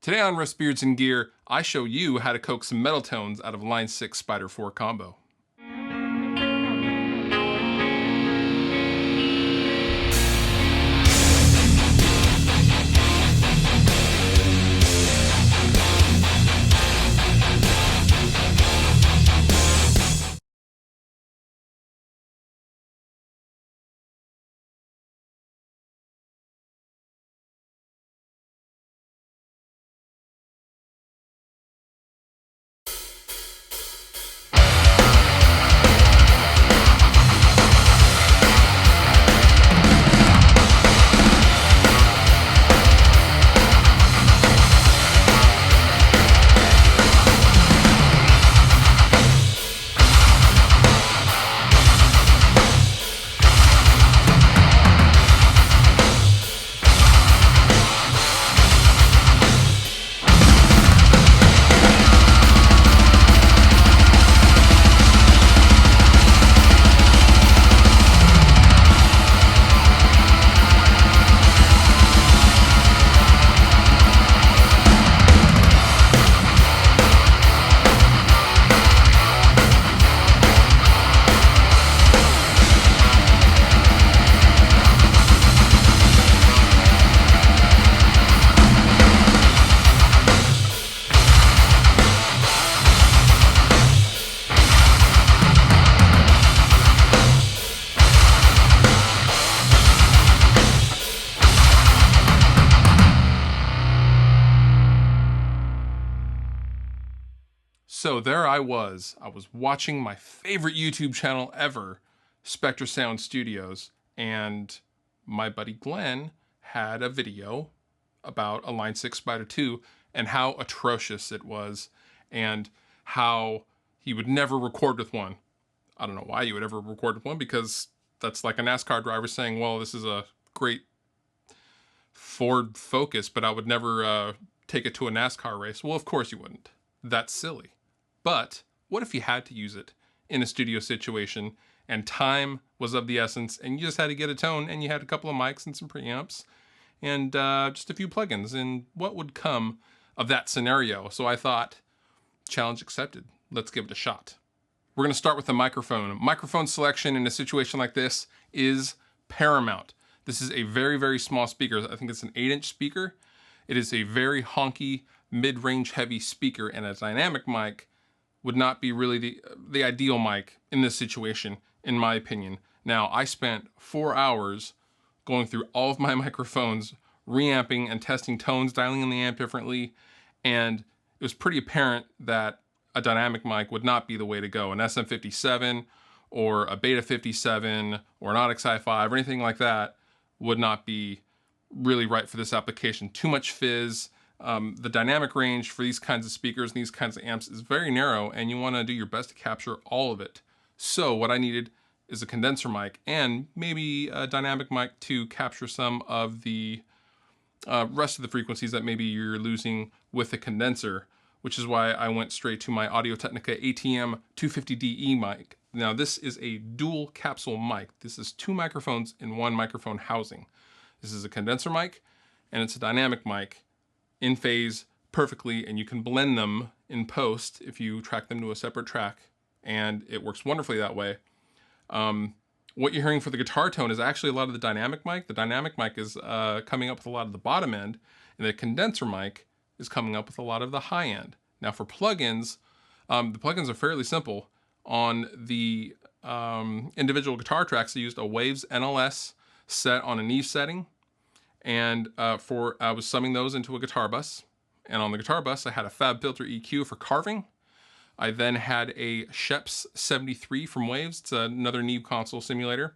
Today on Riffs, Beards, and Gear, I show you how to coax some metal tones out of Line 6 Spider 4 combo. So there I was watching my favorite YouTube channel ever, Spectra Sound Studios, and my buddy Glenn had a video about a Line 6 Spider 2 and how atrocious it was and how he would never record with one. I don't know why you would ever record with one, because that's like a NASCAR driver saying, well, this is a great Ford Focus, but I would never take it to a NASCAR race. Well, of course you wouldn't. That's silly. But what if you had to use it in a studio situation and time was of the essence and you just had to get a tone and you had a couple of mics and some preamps and just a few plugins, and what would come of that scenario? So I thought, challenge accepted. Let's give it a shot. We're going to start with the microphone. Microphone selection in a situation like this is paramount. This is a very, very small speaker. I think it's an 8-inch speaker. It is a very honky, mid-range heavy speaker, and a dynamic mic would not be really the ideal mic in this situation, in my opinion. Now, I spent 4 hours going through all of my microphones, reamping and testing tones, dialing in the amp differently, and it was pretty apparent that a dynamic mic would not be the way to go. An SM57 or a Beta 57 or an Audix i5 or anything like that would not be really right for this application. Too much fizz. The dynamic range for these kinds of speakers and these kinds of amps is very narrow, and you want to do your best to capture all of it. So what I needed is a condenser mic and maybe a dynamic mic to capture some of the rest of the frequencies that maybe you're losing with the condenser, which is why I went straight to my Audio-Technica ATM 250DE mic. Now this is a dual capsule mic. This is 2 microphones in 1 microphone housing. This is a condenser mic and it's a dynamic mic in phase perfectly, and you can blend them in post if you track them to a separate track, and it works wonderfully that way. What you're hearing for the guitar tone is actually a lot of the dynamic mic. The dynamic mic is coming up with a lot of the bottom end, and the condenser mic is coming up with a lot of the high end. Now for plugins, the plugins are fairly simple. On the individual guitar tracks, I used a Waves NLS set on a Neve setting, and I was summing those into a guitar bus. And on the guitar bus, I had a FabFilter EQ for carving. I then had a Sheps 73 from Waves. It's another Neve console simulator.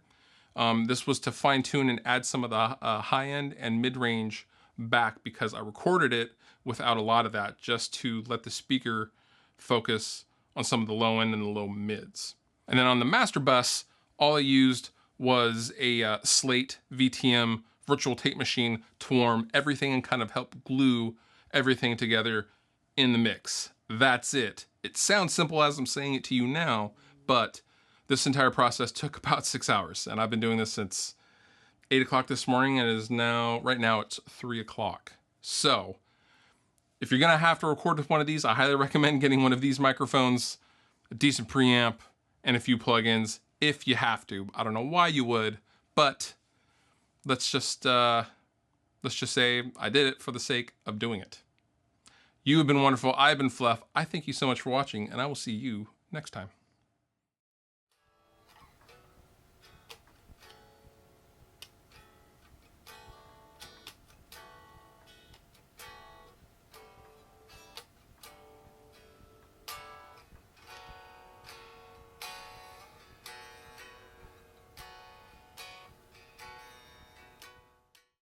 This was to fine tune and add some of the high end and mid range back, because I recorded it without a lot of that, just to let the speaker focus on some of the low end and the low mids. And then on the master bus, all I used was a Slate VTM virtual tape machine to warm everything and kind of help glue everything together in the mix. That's it. It sounds simple as I'm saying it to you now, but this entire process took about 6 hours, and I've been doing this since 8 o'clock this morning, and it is now, right now it's 3 o'clock. So If you're gonna have to record with one of these, I highly recommend getting one of these microphones, a decent preamp, and a few plugins if you have to. I don't know why you would, but let's just say I did it for the sake of doing it. You have been wonderful. I've been Fluff. I thank you so much for watching, and I will see you next time.